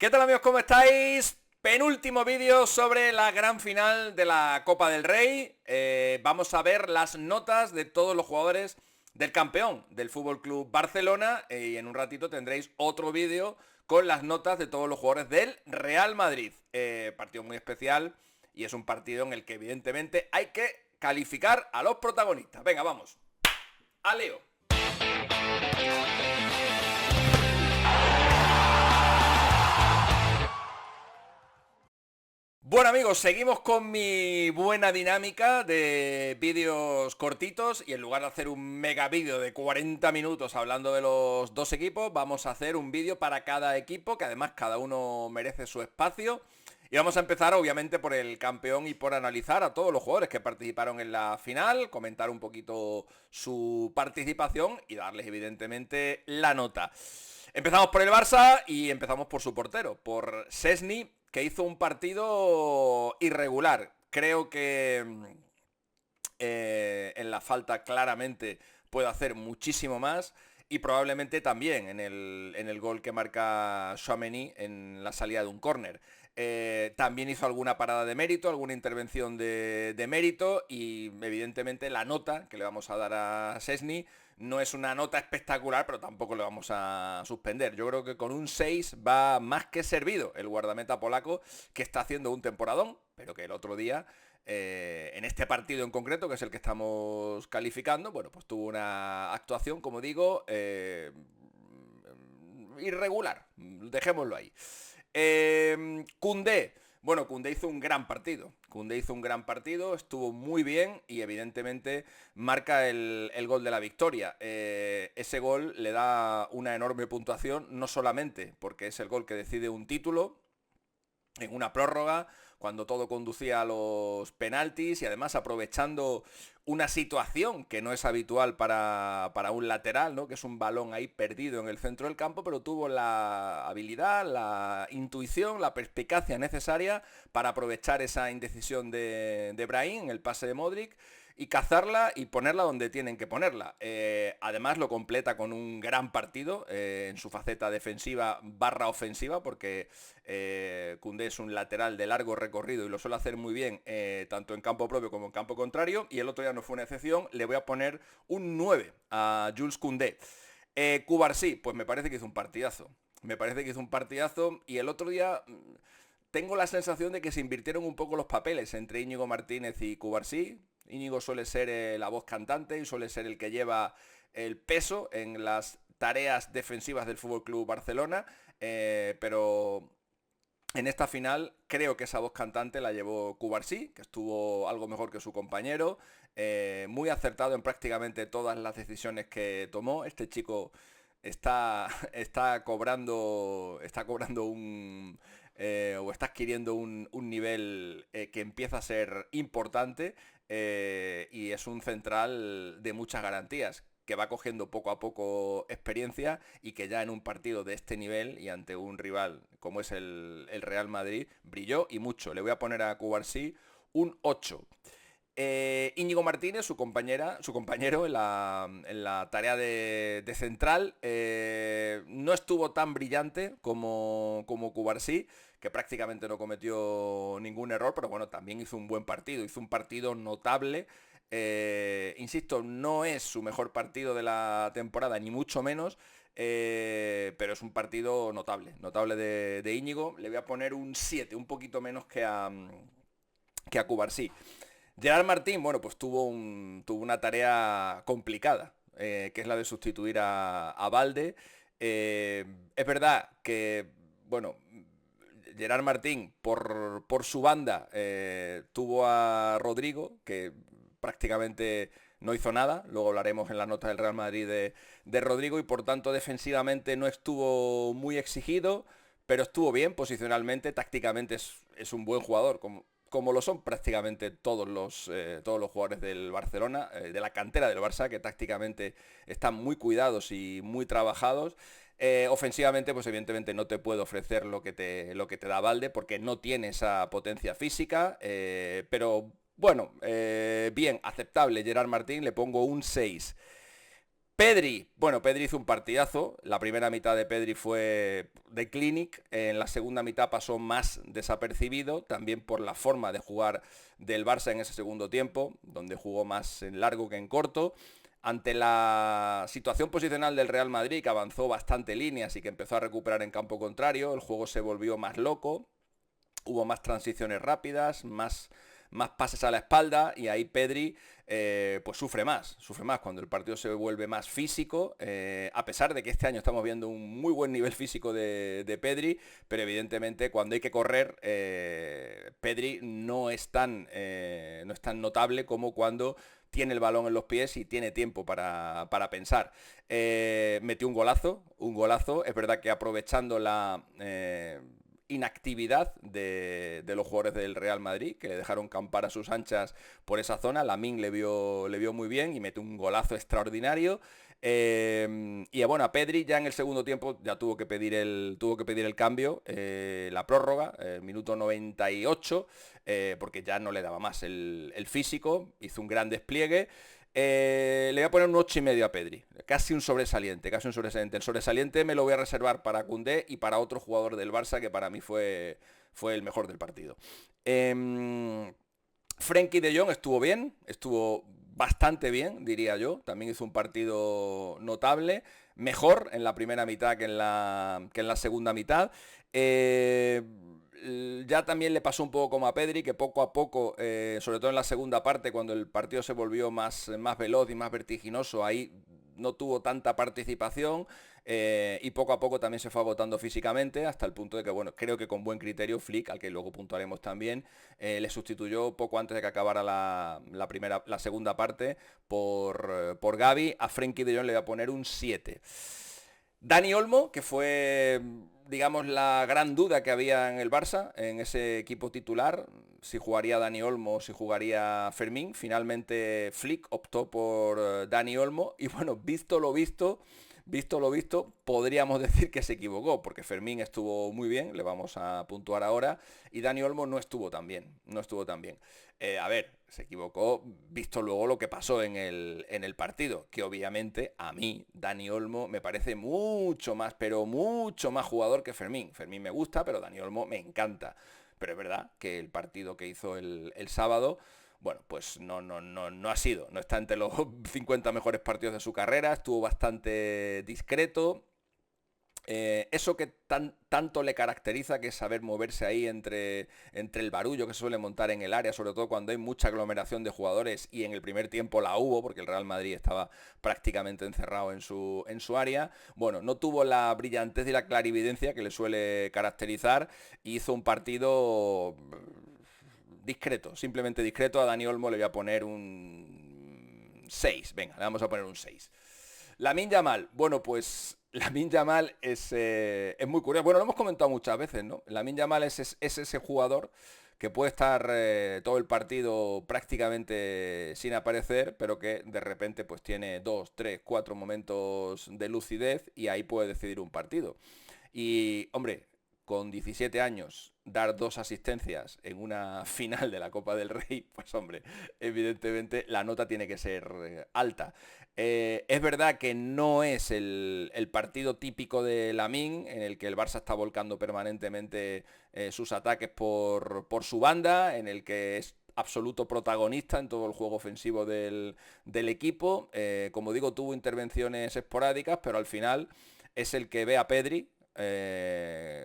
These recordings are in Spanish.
¿Qué tal, amigos? ¿Cómo estáis? Penúltimo vídeo sobre la gran final de la Copa del Rey. Vamos a ver las notas de todos los jugadores del campeón del Fútbol Club Barcelona y en un ratito tendréis otro vídeo con las notas de todos los jugadores del Real Madrid. Partido muy especial y es un partido en el que evidentemente hay que calificar a los protagonistas. Venga, vamos. A Leo. Bueno, amigos, seguimos con mi buena dinámica de vídeos cortitos y en lugar de hacer un mega vídeo de 40 minutos hablando de los dos equipos, vamos a hacer un vídeo para cada equipo, que además cada uno merece su espacio. Y vamos a empezar obviamente por el campeón y por analizar a todos los jugadores que participaron en la final, comentar un poquito su participación y darles evidentemente la nota. Empezamos por el Barça y empezamos por su portero, por Szczęsny, que hizo un partido irregular. Creo que en la falta claramente puede hacer muchísimo más y probablemente también en el gol que marca Tchouaméni en la salida de un córner. También hizo alguna parada de mérito, alguna intervención de mérito y evidentemente la nota que le vamos a dar a Szczęsny no es una nota espectacular, pero tampoco le vamos a suspender. Yo creo que con un 6 va más que servido el guardameta polaco, que está haciendo un temporadón, pero que el otro día, en este partido en concreto, que es el que estamos calificando, bueno, pues tuvo una actuación, como digo, irregular. Dejémoslo ahí. Koundé. Bueno, Koundé hizo un gran partido. Koundé hizo un gran partido, estuvo muy bien y evidentemente marca el gol de la victoria. Ese gol le da una enorme puntuación, no solamente porque es el gol que decide un título en una prórroga, cuando todo conducía a los penaltis y además aprovechando una situación que no es habitual para un lateral, ¿no? Que es un balón ahí perdido en el centro del campo, pero tuvo la habilidad, la intuición, la perspicacia necesaria para aprovechar esa indecisión de Brahim en el pase de Modric y cazarla y ponerla donde tienen que ponerla. Además lo completa con un gran partido en su faceta defensiva barra ofensiva, porque Koundé es un lateral de largo recorrido y lo suele hacer muy bien, tanto en campo propio como en campo contrario, y el otro día no fue una excepción. Le voy a poner un 9 a Jules Koundé. Cubarsí, pues me parece que hizo un partidazo. Me parece que hizo un partidazo y el otro día tengo la sensación de que se invirtieron un poco los papeles entre Íñigo Martínez y Cubarsí. Íñigo suele ser la voz cantante y suele ser el que lleva el peso en las tareas defensivas del Fútbol Club Barcelona, pero en esta final creo que esa voz cantante la llevó Cubarsí, que estuvo algo mejor que su compañero, muy acertado en prácticamente todas las decisiones que tomó. Este chico está cobrando un o está adquiriendo un nivel que empieza a ser importante, y es un central de muchas garantías, que va cogiendo poco a poco experiencia y que ya en un partido de este nivel y ante un rival como es el Real Madrid brilló y mucho. Le voy a poner a Cubarsí un 8. Íñigo Martínez, su compañero en la tarea de central, no estuvo tan brillante como Cubarsí, que prácticamente no cometió ningún error, pero bueno, también hizo un buen partido, hizo un partido notable. Insisto, no es su mejor partido de la temporada, ni mucho menos, pero es un partido notable de Íñigo. Le voy a poner un 7, un poquito menos que a Cubarsí. Gerard Martín, bueno, pues tuvo una tarea complicada, que es la de sustituir a Balde. Es verdad que, bueno, Gerard Martín, por su banda, tuvo a Rodrigo, que prácticamente no hizo nada. Luego hablaremos en las notas del Real Madrid de Rodrigo, y por tanto defensivamente no estuvo muy exigido, pero estuvo bien posicionalmente. Tácticamente es un buen jugador, como lo son prácticamente todos los jugadores del Barcelona, de la cantera del Barça, que tácticamente están muy cuidados y muy trabajados. Ofensivamente, pues evidentemente no te puede ofrecer lo que te da Balde, porque no tiene esa potencia física, pero bueno, bien, aceptable. Gerard Martín, le pongo un 6. Pedri, bueno, Pedri hizo un partidazo. La primera mitad de Pedri fue de clinic. En la segunda mitad pasó más desapercibido, también por la forma de jugar del Barça en ese segundo tiempo, donde jugó más en largo que en corto. Ante la situación posicional del Real Madrid, que avanzó bastante líneas y que empezó a recuperar en campo contrario, el juego se volvió más loco. Hubo más transiciones rápidas, más pases a la espalda y ahí Pedri pues sufre más cuando el partido se vuelve más físico, a pesar de que este año estamos viendo un muy buen nivel físico de Pedri, pero evidentemente cuando hay que correr, Pedri no es tan notable como cuando tiene el balón en los pies y tiene tiempo para pensar. Metió un golazo, es verdad que aprovechando la inactividad de los jugadores del Real Madrid, que le dejaron campar a sus anchas por esa zona. Lamine le vio muy bien y mete un golazo extraordinario. Y bueno, a Pedri ya en el segundo tiempo ya tuvo que pedir el cambio, la prórroga, minuto 98, porque ya no le daba más el físico, hizo un gran despliegue. Le voy a poner un 8,5 a Pedri. Casi un sobresaliente, casi un sobresaliente. El sobresaliente me lo voy a reservar para Koundé y para otro jugador del Barça que para mí fue el mejor del partido. Frenkie de Jong estuvo bastante bien, diría yo. También hizo un partido notable. Mejor en la primera mitad que en la segunda mitad. Ya también le pasó un poco como a Pedri, que poco a poco, sobre todo en la segunda parte, cuando el partido se volvió más veloz y más vertiginoso, ahí no tuvo tanta participación, y poco a poco también se fue agotando físicamente, hasta el punto de que, bueno, creo que con buen criterio Flick, al que luego puntuaremos también, le sustituyó poco antes de que acabara la segunda parte por Gavi. A Frenkie de Jong le voy a poner un 7. Dani Olmo, que fue, digamos, la gran duda que había en el Barça, en ese equipo titular, si jugaría Dani Olmo o si jugaría Fermín. Finalmente Flick optó por Dani Olmo y bueno, visto lo visto, podríamos decir que se equivocó, porque Fermín estuvo muy bien, le vamos a puntuar ahora, y Dani Olmo no estuvo tan bien, no estuvo tan bien. A ver, se equivocó visto luego lo que pasó en el partido, que obviamente a mí, Dani Olmo, me parece mucho más, pero mucho más jugador que Fermín. Fermín me gusta, pero Dani Olmo me encanta. Pero es verdad que el partido que hizo el sábado, bueno, pues no ha sido, no está entre los 50 mejores partidos de su carrera, estuvo bastante discreto. Eso que tanto le caracteriza, que es saber moverse ahí entre el barullo que se suele montar en el área, sobre todo cuando hay mucha aglomeración de jugadores, y en el primer tiempo la hubo, porque el Real Madrid estaba prácticamente encerrado en su área. Bueno, no tuvo la brillantez y la clarividencia que le suele caracterizar, y hizo un partido discreto, simplemente discreto. A Dani Olmo le voy a poner un 6. Venga, le vamos a poner un 6. Lamine Yamal, bueno, pues Lamine Yamal es muy curioso. Bueno, lo hemos comentado muchas veces, ¿no? Lamine Yamal es ese jugador que puede estar todo el partido prácticamente sin aparecer, pero que de repente pues tiene 2, 3, 4 momentos de lucidez y ahí puede decidir un partido. Y, hombre, con 17 años, dar 2 asistencias en una final de la Copa del Rey, pues hombre, evidentemente la nota tiene que ser alta. Es verdad que no es el partido típico de Lamine, en el que el Barça está volcando permanentemente sus ataques por su banda, en el que es absoluto protagonista en todo el juego ofensivo del equipo. Como digo, tuvo intervenciones esporádicas, pero al final es el que ve a Pedri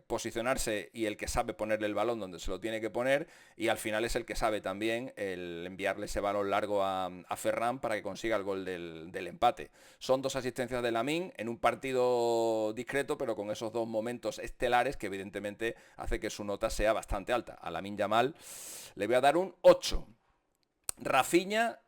posicionarse y el que sabe ponerle el balón donde se lo tiene que poner, y al final es el que sabe también el enviarle ese balón largo a Ferran para que consiga el gol del empate. Son 2 asistencias de Lamine en un partido discreto, pero con esos 2 momentos estelares que evidentemente hace que su nota sea bastante alta. A Lamine Yamal le voy a dar un 8. Rafinha,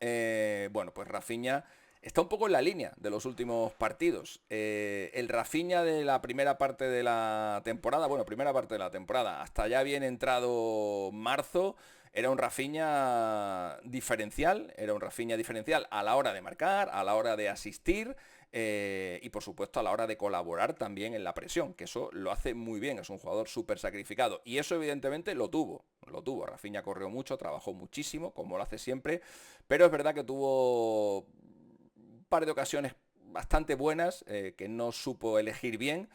bueno, pues Rafinha está un poco en la línea de los últimos partidos. El Rafinha de la primera parte de la temporada, bueno, primera parte de la temporada, hasta ya bien entrado marzo, era un Rafinha diferencial, a la hora de marcar, a la hora de asistir, y por supuesto a la hora de colaborar también en la presión, que eso lo hace muy bien, es un jugador súper sacrificado, y eso evidentemente lo tuvo. Rafinha corrió mucho, trabajó muchísimo, como lo hace siempre, pero es verdad que tuvo un par de ocasiones bastante buenas, que no supo elegir bien.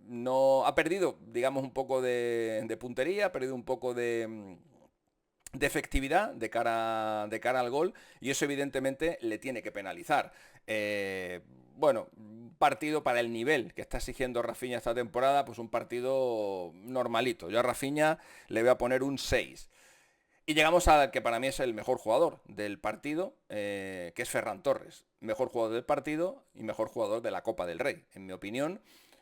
No ha perdido, digamos, un poco de puntería, ha perdido un poco de efectividad de cara al gol, y eso evidentemente le tiene que penalizar. Bueno, partido para el nivel que está exigiendo Rafinha esta temporada, pues un partido normalito. Yo a Rafinha le voy a poner un 6. Y llegamos al que para mí es el mejor jugador del partido, que es Ferran Torres. Mejor jugador del partido y mejor jugador de la Copa del Rey, en mi opinión.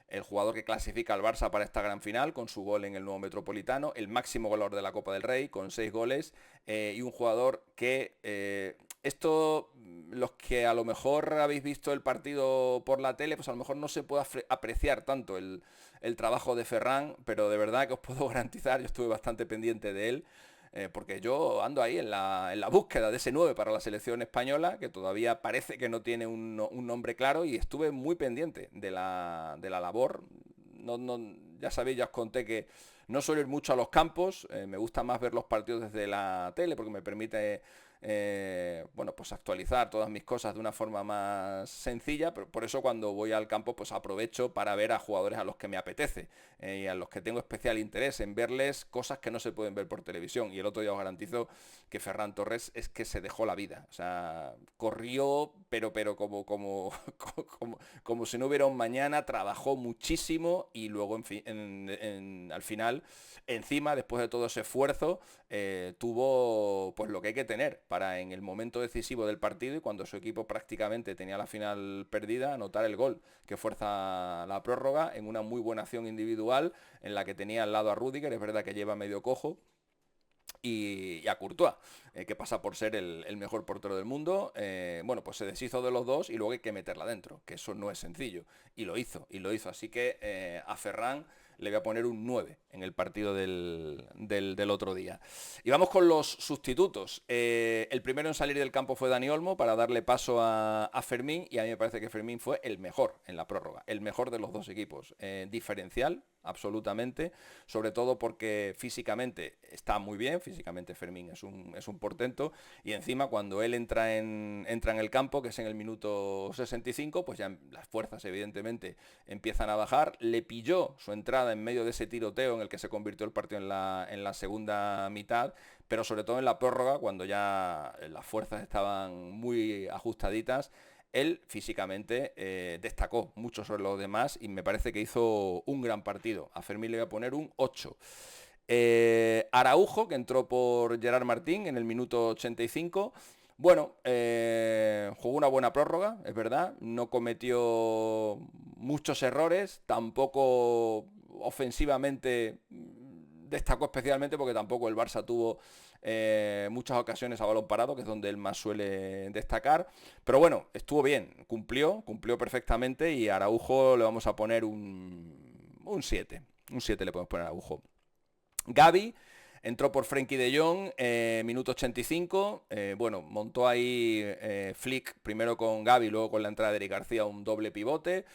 El jugador que clasifica al Barça para esta gran final con su gol en el nuevo Metropolitano, el máximo goleador de la Copa del Rey con 6 goles, y un jugador que esto, los que a lo mejor habéis visto el partido por la tele, pues a lo mejor no se puede apreciar tanto el trabajo de Ferran, pero de verdad que os puedo garantizar, yo estuve bastante pendiente de él, porque yo ando ahí en la búsqueda de ese 9 para la selección española, que todavía parece que no tiene un nombre claro, y estuve muy pendiente de la labor. Ya sabéis, ya os conté que no suelo ir mucho a los campos, me gusta más ver los partidos desde la tele porque me permite bueno, pues actualizar todas mis cosas de una forma más sencilla, pero por eso cuando voy al campo pues aprovecho para ver a jugadores a los que me apetece, y a los que tengo especial interés en verles cosas que no se pueden ver por televisión. Y el otro día os garantizo que Ferran Torres es que se dejó la vida, o sea, corrió pero como si no hubiera un mañana, trabajó muchísimo, y luego en fin, al final, encima, después de todo ese esfuerzo, tuvo pues lo que hay que tener para en el momento decisivo del partido, y cuando su equipo prácticamente tenía la final perdida, anotar el gol que fuerza la prórroga en una muy buena acción individual en la que tenía al lado a Rüdiger. Es verdad que lleva medio cojo, y a Courtois, que pasa por ser el mejor portero del mundo. Bueno, pues se deshizo de los dos y luego hay que meterla dentro, que eso no es sencillo, y lo hizo. Así que a Ferran le voy a poner un 9 en el partido del otro día. Y vamos con los sustitutos. El primero en salir del campo fue Dani Olmo para darle paso a Fermín, y a mí me parece que Fermín fue el mejor en la prórroga, el mejor de los dos equipos. Diferencial, absolutamente, sobre todo porque físicamente está muy bien. Físicamente Fermín es un portento, y encima cuando él entra en el campo, que es en el minuto 65, pues ya las fuerzas evidentemente empiezan a bajar. Le pilló su entrada en medio de ese tiroteo en el que se convirtió el partido en la segunda mitad, pero sobre todo en la prórroga, cuando ya las fuerzas estaban muy ajustaditas. Él físicamente destacó mucho sobre los demás, y me parece que hizo un gran partido. A Fermín le voy a poner un 8. Araujo, que entró por Gerard Martín en el minuto 85. Bueno, jugó una buena prórroga, es verdad. No cometió muchos errores, tampoco ofensivamente destacó especialmente, porque tampoco el Barça tuvo muchas ocasiones a balón parado, que es donde él más suele destacar. Pero bueno, estuvo bien, cumplió perfectamente, y a Araujo le vamos a poner un 7. Un 7 le podemos poner a Araujo. Gavi entró por Frenkie de Jong, minuto 85. Bueno, montó ahí Flick, primero con Gavi, luego con la entrada de Eric García, un doble pivote.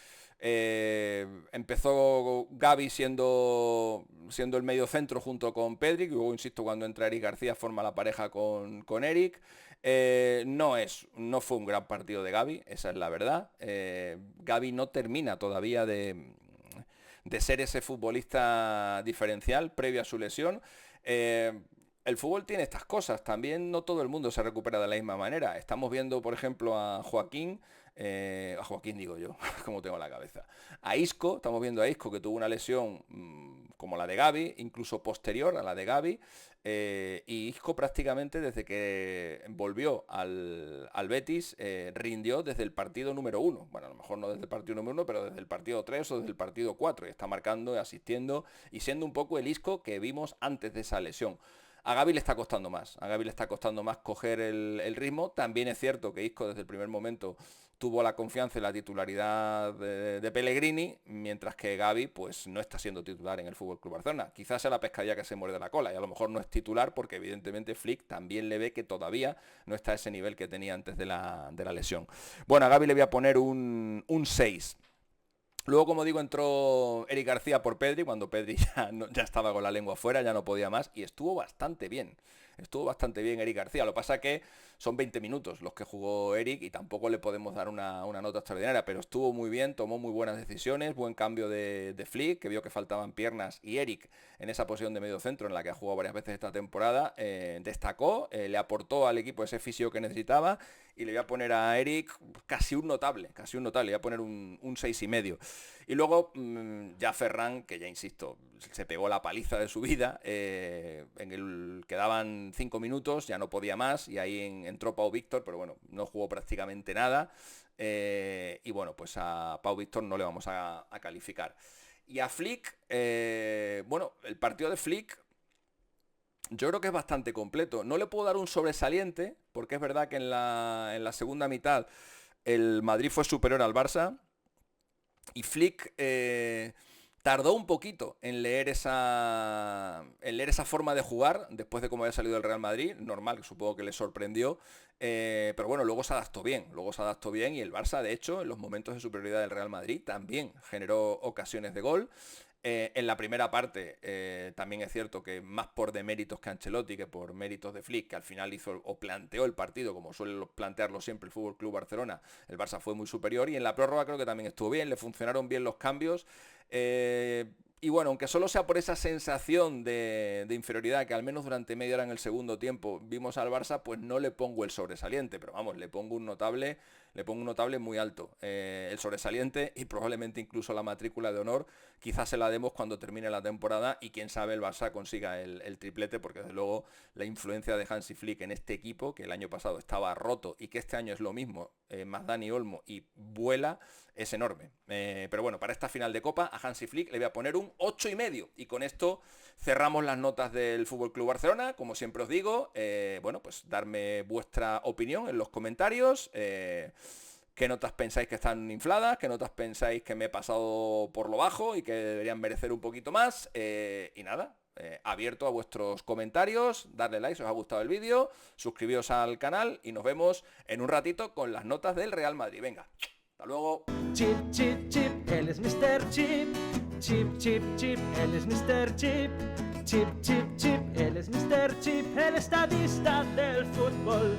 Empezó Gavi siendo el medio centro junto con Pedri, y luego, insisto, cuando entra Eric García forma la pareja con Eric. No fue un gran partido de Gavi, esa es la verdad. Gavi no termina todavía de ser ese futbolista diferencial previo a su lesión. El fútbol tiene estas cosas, también no todo el mundo se recupera de la misma manera. Estamos viendo, por ejemplo, a Joaquín digo yo, como tengo la cabeza. A Isco, estamos viendo a Isco, que tuvo una lesión como la de Gavi, incluso posterior a la de Gavi, y Isco prácticamente desde que volvió al Betis rindió desde el partido número 1. Bueno, a lo mejor no desde el partido número 1, pero desde el partido 3 o desde el partido 4, y está marcando, asistiendo y siendo un poco el Isco que vimos antes de esa lesión. A Gavi le está costando más. A Gavi le está costando más coger el ritmo. También es cierto que Isco desde el primer momento tuvo la confianza y la titularidad de Pellegrini, mientras que Gavi pues no está siendo titular en el FC Barcelona. Quizás sea la pescadilla que se muerde la cola, y a lo mejor no es titular porque evidentemente Flick también le ve que todavía no está a ese nivel que tenía antes de la lesión. Bueno, a Gavi le voy a poner un 6. Luego, como digo, entró Eric García por Pedri, cuando Pedri ya estaba con la lengua afuera, ya no podía más, y estuvo bastante bien. estuvo bastante bien Eric García. Lo que pasa que son 20 minutos los que jugó Eric y tampoco le podemos dar una nota extraordinaria, pero estuvo muy bien, tomó muy buenas decisiones, buen cambio de Flick, que vio que faltaban piernas, y Eric en esa posición de medio centro en la que ha jugado varias veces esta temporada, destacó, le aportó al equipo ese fisio que necesitaba, y le voy a poner a Eric casi un notable, le voy a poner un 6,5. Y luego ya Ferran, que ya insisto, se pegó la paliza de su vida, en el quedaban 5 minutos, ya no podía más, y ahí entró Pau Víctor, pero bueno, no jugó prácticamente nada, y bueno, pues a Pau Víctor no le vamos a calificar. Y a Flick, bueno, el partido de Flick yo creo que es bastante completo. No le puedo dar un sobresaliente, porque es verdad que en la segunda mitad el Madrid fue superior al Barça, y Flick tardó un poquito en leer esa forma de jugar después de cómo había salido el Real Madrid. Normal, supongo que le sorprendió. Pero bueno, luego se adaptó bien. Y el Barça, de hecho, en los momentos de superioridad del Real Madrid también generó ocasiones de gol. En la primera parte también es cierto que más por deméritos que Ancelotti que por méritos de Flick, que al final hizo o planteó el partido como suele plantearlo siempre el Fútbol Club Barcelona, el Barça fue muy superior, y en la prórroga creo que también estuvo bien, le funcionaron bien los cambios. Y bueno, aunque solo sea por esa sensación de inferioridad que al menos durante media hora en el segundo tiempo vimos al Barça, pues no le pongo el sobresaliente, pero vamos, le pongo un notable muy alto. El sobresaliente y probablemente incluso la matrícula de honor quizás se la demos cuando termine la temporada y quién sabe el Barça consiga el triplete, porque desde luego la influencia de Hansi Flick en este equipo, que el año pasado estaba roto y que este año es lo mismo, más Dani Olmo y vuela, es enorme. Pero bueno, para esta final de Copa a Hansi Flick le voy a poner un 8,5, y con esto cerramos las notas del FC Barcelona. Como siempre os digo, bueno, pues darme vuestra opinión en los comentarios. ¿Qué notas pensáis que están infladas? ¿Qué notas pensáis que me he pasado por lo bajo y que deberían merecer un poquito más? Y nada, abierto a vuestros comentarios, darle like si os ha gustado el vídeo, suscribíos al canal y nos vemos en un ratito con las notas del Real Madrid. Venga, hasta luego. Chip, chip, chip, él es Mr. Chip. Chip, chip, chip, él es Mr. Chip. Chip, chip, chip, él es Mr. Chip, el estadista del fútbol.